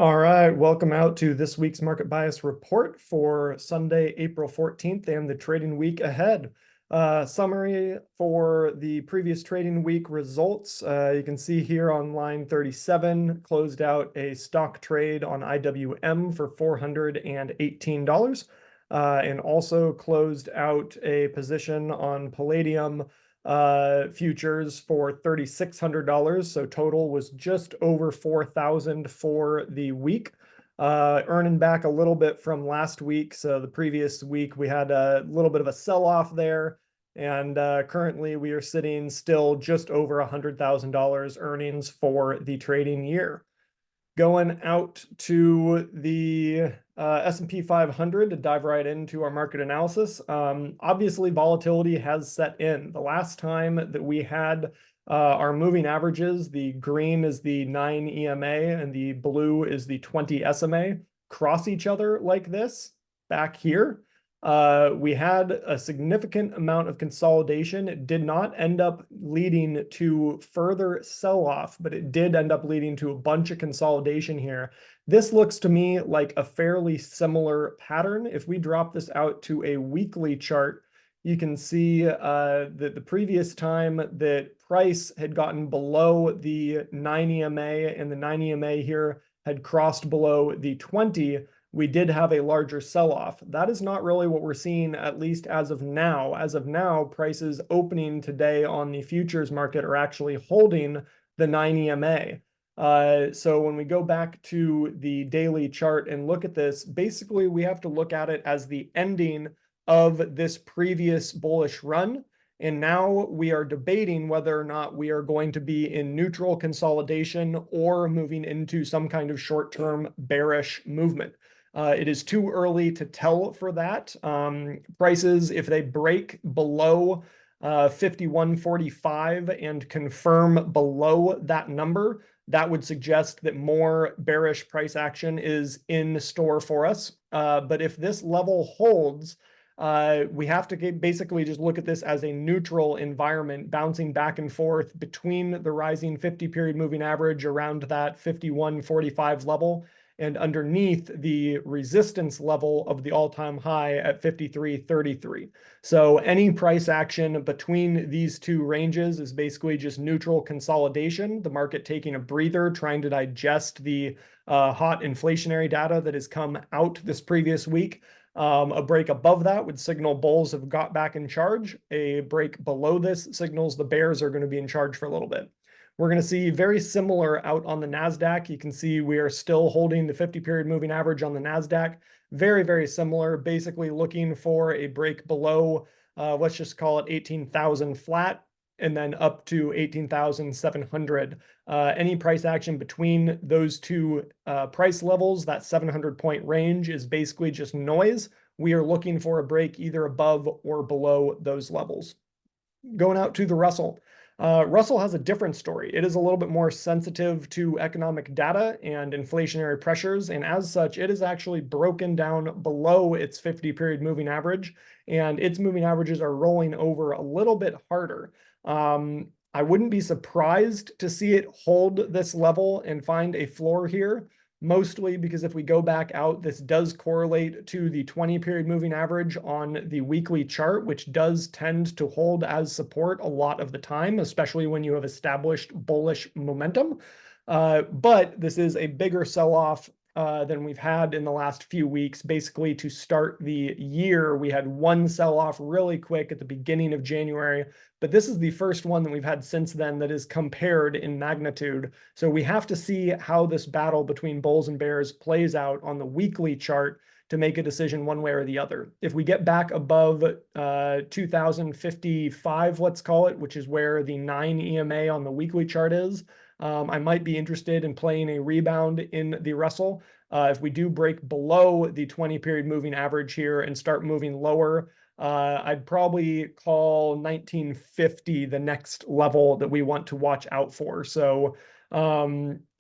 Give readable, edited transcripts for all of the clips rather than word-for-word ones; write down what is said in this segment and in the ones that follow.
All right, welcome out to this week's market bias report for Sunday, April 14th and the trading week ahead. Summary for the previous trading week results. You can see here on line 37, closed out a stock trade on IWM for $418, and also closed out a position on Palladium futures for $3,600. So total was just over 4,000 for the week. Earning back a little bit from last week. So the previous week we had a little bit of a sell-off there, and currently we are sitting still just over $100,000 earnings for the trading year. Going out to the S&P 500 to dive right into our market analysis. Obviously, volatility has set in. The last time that we had our moving averages, the green is the 9 EMA and the blue is the 20 SMA, cross each other like this back here. We had a significant amount of consolidation. It did not end up leading to further sell-off, but it did end up leading to a bunch of consolidation here. This looks to me like a fairly similar pattern. If we drop this out to a weekly chart, you can see that the previous time that price had gotten below the 9 EMA and the 9 EMA here had crossed below the 20, we did have a larger sell-off. That is not really what we're seeing, at least as of now. As of now, prices opening today on the futures market are actually holding the 9 EMA. So when we go back to the daily chart and look at this, basically we have to look at it as the ending of this previous bullish run. And now we are debating whether or not we are going to be in neutral consolidation or moving into some kind of short-term bearish movement. It is too early to tell for that. Prices, if they break below 51.45 and confirm below that number, that would suggest that more bearish price action is in store for us. But if this level holds, we have to basically just look at this as a neutral environment, bouncing back and forth between the rising 50-period moving average around that 51.45 level and underneath the resistance level of the all-time high at 53.33. So any price action between these two ranges is basically just neutral consolidation, the market taking a breather, trying to digest the hot inflationary data that has come out this previous week. A break above that would signal bulls have got back in charge. A break below this signals the bears are going to be in charge for a little bit. We're going to see very similar out on the NASDAQ. You can see we are still holding the 50-period moving average on the NASDAQ. Very, very similar, basically looking for a break below, let's just call it 18,000 flat, and then up to 18,700. Any price action between those two price levels, that 700-point range, is basically just noise. We are looking for a break either above or below those levels. Going out to the Russell. Russell has a different story. It is a little bit more sensitive to economic data and inflationary pressures, and as such, it is actually broken down below its 50-period moving average, and its moving averages are rolling over a little bit harder. I wouldn't be surprised to see it hold this level and find a floor here, mostly because if we go back out, this does correlate to the 20-period moving average on the weekly chart, which does tend to hold as support a lot of the time, especially when you have established bullish momentum. But this is a bigger sell-off than we've had in the last few weeks. Basically, to start the year, we had one sell-off really quick at the beginning of January, but this is the first one that we've had since then that is compared in magnitude. So we have to see how this battle between bulls and bears plays out on the weekly chart to make a decision one way or the other. If we get back above 2055, let's call it, which is where the 9 EMA on the weekly chart is, I might be interested in playing a rebound in the Russell. If we do break below the 20-period moving average here and start moving lower, I'd probably call 1950 the next level that we want to watch out for. So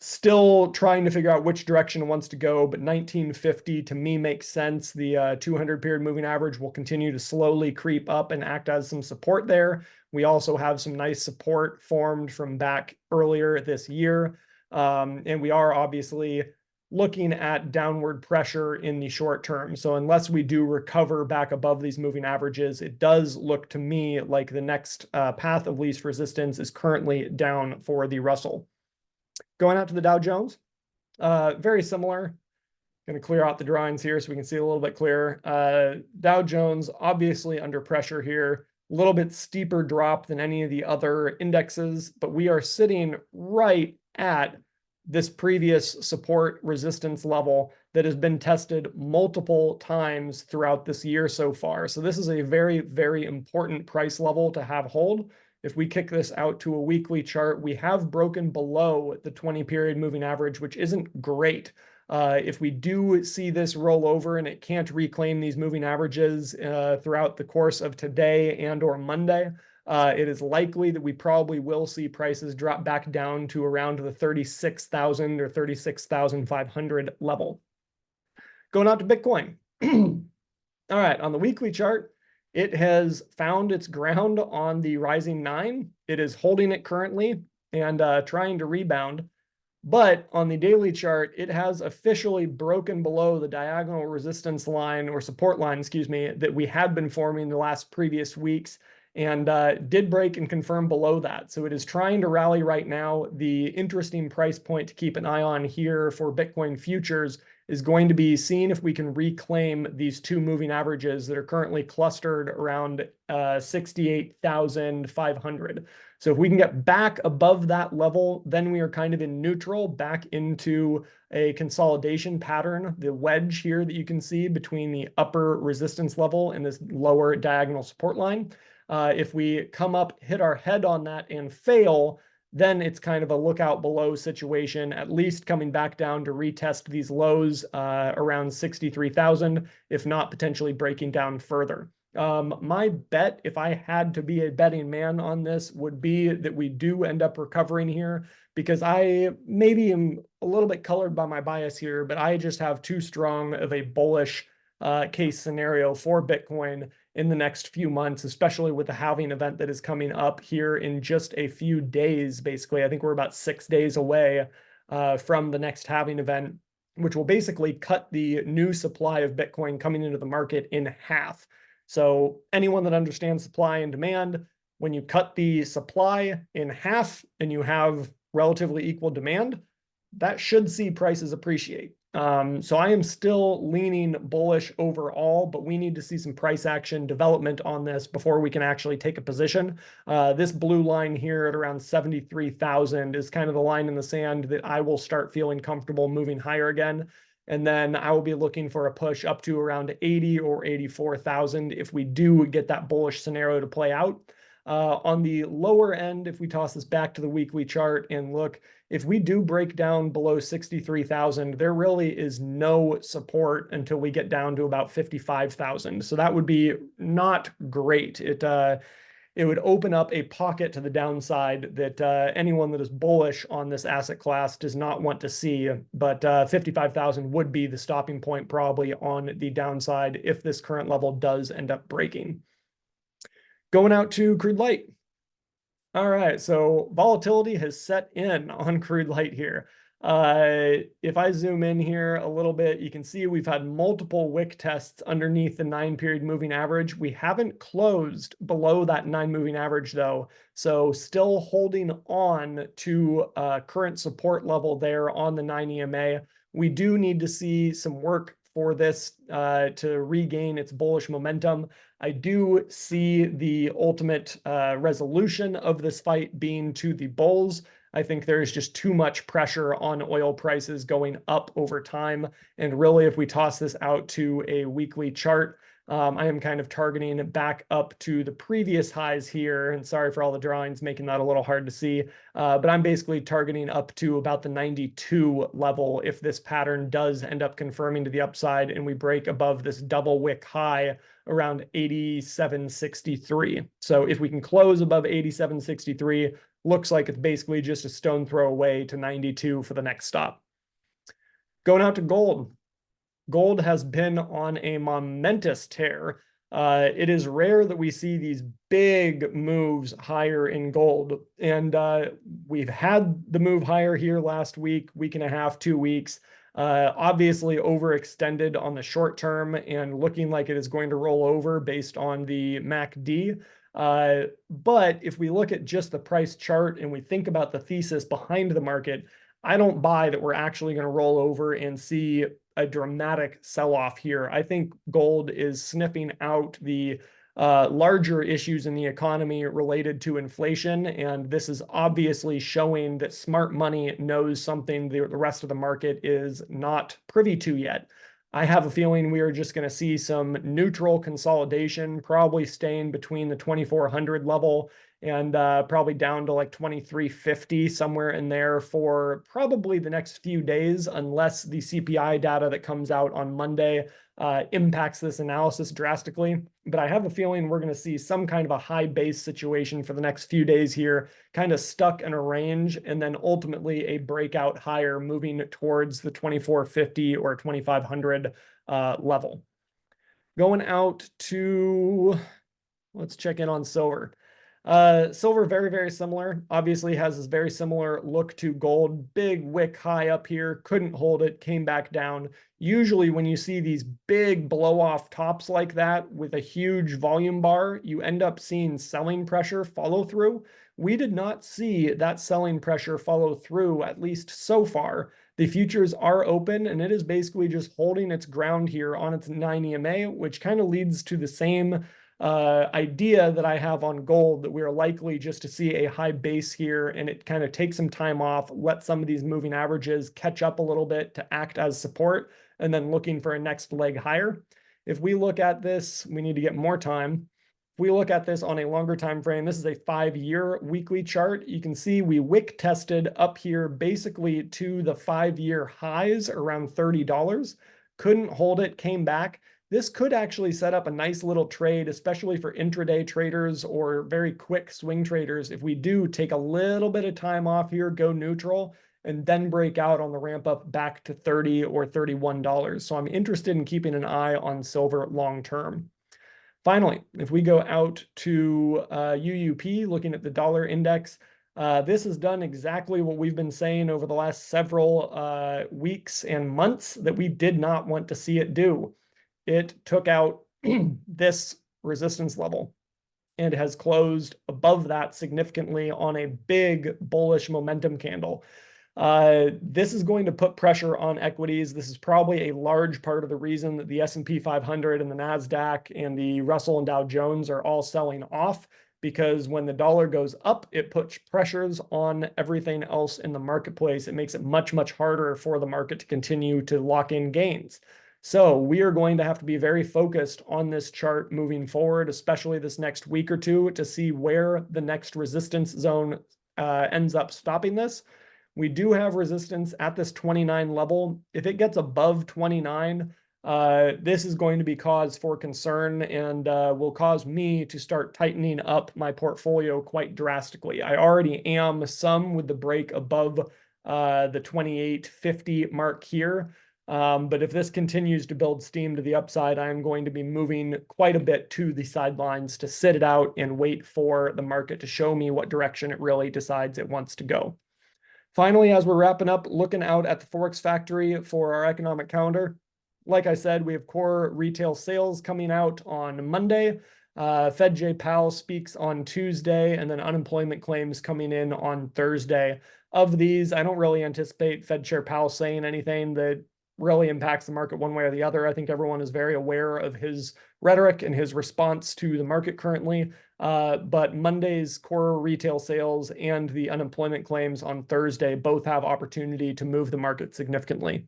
still trying to figure out which direction it wants to go, but 1950 to me makes sense. The 200-period moving average will continue to slowly creep up and act as some support there. We also have some nice support formed from back earlier this year. And we are obviously looking at downward pressure in the short term. So unless we do recover back above these moving averages, it does look to me like the next path of least resistance is currently down for the Russell. Going out to the Dow Jones, very similar. Going to clear out the drawings here so we can see a little bit clearer. Dow Jones obviously under pressure here, a little bit steeper drop than any of the other indexes, but we are sitting right at this previous support resistance level that has been tested multiple times throughout this year so far. So this is a very, very important price level to have hold. If we kick this out to a weekly chart, we have broken below the 20-period moving average, which isn't great. If we do see this roll over and it can't reclaim these moving averages throughout the course of today and or Monday, it is likely that we probably will see prices drop back down to around the 36,000 or 36,500 level. Going out to Bitcoin. All right, on the weekly chart, it has found its ground on the rising 9. It is holding it currently and trying to rebound. But on the daily chart, it has officially broken below the diagonal resistance line or support line, excuse me, that we had been forming the last previous weeks and did break and confirm below that. So it is trying to rally right now. The interesting price point to keep an eye on here for Bitcoin futures is going to be seeing if we can reclaim these two moving averages that are currently clustered around 68,500. So if we can get back above that level, then we are kind of in neutral, back into a consolidation pattern. The wedge here that you can see between the upper resistance level and this lower diagonal support line. If we come up, hit our head on that and fail, then it's kind of a lookout below situation, at least coming back down to retest these lows around 63,000, if not potentially breaking down further. My bet, if I had to be a betting man on this, would be that we do end up recovering here, because I maybe am a little bit colored by my bias here, but I just have too strong of a bullish case scenario for Bitcoin in the next few months, especially with the halving event that is coming up here in just a few days. Basically, I think we're about 6 days away from the next halving event, which will basically cut the new supply of Bitcoin coming into the market in half. So anyone that understands supply and demand, when you cut the supply in half and you have relatively equal demand, that should see prices appreciate. So I am still leaning bullish overall, but we need to see some price action development on this before we can actually take a position. This blue line here at around 73,000 is kind of the line in the sand that I will start feeling comfortable moving higher again. And then I will be looking for a push up to around 80 or 84,000 if we do get that bullish scenario to play out. On the lower end, if we toss this back to the weekly chart and look, if we do break down below 63,000, there really is no support until we get down to about 55,000. So that would be not great. It would open up a pocket to the downside that anyone that is bullish on this asset class does not want to see. But 55,000 would be the stopping point probably on the downside if this current level does end up breaking. Going out to crude light. All right, so volatility has set in on crude light here. If I zoom in here a little bit, you can see we've had multiple wick tests underneath the 9-period moving average. We haven't closed below that 9 moving average though. So still holding on to current support level there on the 9 EMA. We do need to see some work for this to regain its bullish momentum. I do see the ultimate resolution of this fight being to the bulls. I think there is just too much pressure on oil prices going up over time. And really, if we toss this out to a weekly chart, I am kind of targeting it back up to the previous highs here. And sorry for all the drawings, making that a little hard to see. But I'm basically targeting up to about the 92 level if this pattern does end up confirming to the upside and we break above this double wick high around 87.63. So if we can close above 87.63, looks like it's basically just a stone throw away to 92 for the next stop. Going out to gold. Gold has been on a momentous tear. It is rare that we see these big moves higher in gold. And we've had the move higher here last week, week and a half, 2 weeks. Obviously overextended on the short term and looking like it is going to roll over based on the MACD. But if we look at just the price chart and we think about the thesis behind the market, I don't buy that we're actually going to roll over and see a dramatic sell-off here. I think gold is sniffing out the larger issues in the economy related to inflation, and this is obviously showing that smart money knows something the rest of the market is not privy to yet. I have a feeling we are just going to see some neutral consolidation, probably staying between the 2400 level and probably down to like 2350, somewhere in there for probably the next few days, unless the CPI data that comes out on Monday impacts this analysis drastically. But I have a feeling we're going to see some kind of a high base situation for the next few days here, kind of stuck in a range, and then ultimately a breakout higher moving towards the 2450 or 2500 level. Going out to, let's check in on silver. Silver, very, very similar. Obviously has this very similar look to gold. Big wick high up here, couldn't hold it, came back down. Usually when you see these big blow off tops like that with a huge volume bar, you end up seeing selling pressure follow through. We did not see that selling pressure follow through, at least so far. The futures are open and it is basically just holding its ground here on its 9 EMA, which kind of leads to the same idea that I have on gold, that we are likely just to see a high base here and it kind of takes some time off, let some of these moving averages catch up a little bit to act as support, and then looking for a next leg higher. If we look at this, we need to get more time. If we look at this on a longer time frame, this is a 5-year weekly chart. You can see we wick tested up here basically to the 5-year highs around $30. Couldn't hold it, came back. This could actually set up a nice little trade, especially for intraday traders or very quick swing traders. If we do take a little bit of time off here, go neutral, and then break out on the ramp up back to $30 or $31. So I'm interested in keeping an eye on silver long term. Finally, if we go out to UUP, looking at the dollar index, this has done exactly what we've been saying over the last several weeks and months that we did not want to see it do. It took out this resistance level and has closed above that significantly on a big bullish momentum candle. This is going to put pressure on equities. This is probably a large part of the reason that the S&P 500 and the NASDAQ and the Russell and Dow Jones are all selling off, because when the dollar goes up, it puts pressures on everything else in the marketplace. It makes it much, much harder for the market to continue to lock in gains. So we are going to have to be very focused on this chart moving forward, especially this next week or two, to see where the next resistance zone ends up stopping this. We do have resistance at this 29 level. If it gets above 29, this is going to be cause for concern and will cause me to start tightening up my portfolio quite drastically. I already am some with the break above the 28.50 mark here. But if this continues to build steam to the upside, I'm going to be moving quite a bit to the sidelines to sit it out and wait for the market to show me what direction it really decides it wants to go. Finally, as we're wrapping up, looking out at the Forex Factory for our economic calendar. Like I said, we have core retail sales coming out on Monday. Fed J. Powell speaks on Tuesday, and then unemployment claims coming in on Thursday. Of these, I don't really anticipate Fed Chair Powell saying anything that really impacts the market one way or the other. I think everyone is very aware of his rhetoric and his response to the market currently. But Monday's core retail sales and the unemployment claims on Thursday both have opportunity to move the market significantly.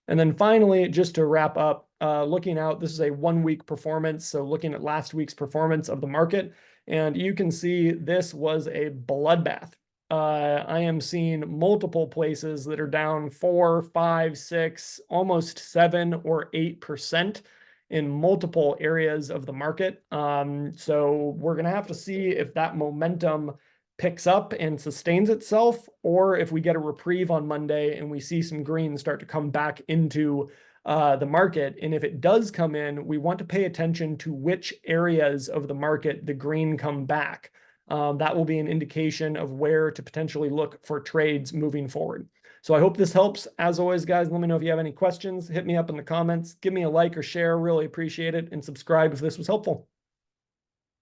And then finally, just to wrap up, looking out, this is a 1-week performance. So looking at last week's performance of the market, and you can see this was a bloodbath. I am seeing multiple places that are down 4, 5, 6, almost 7 or 8% in multiple areas of the market. So we're going to have to see if that momentum picks up and sustains itself, or if we get a reprieve on Monday and we see some green start to come back into the market. And if it does come in, we want to pay attention to which areas of the market the green come back. That will be an indication of where to potentially look for trades moving forward. So I hope this helps. As always, guys, let me know if you have any questions. Hit me up in the comments. Give me a like or share. Really appreciate it. And subscribe if this was helpful.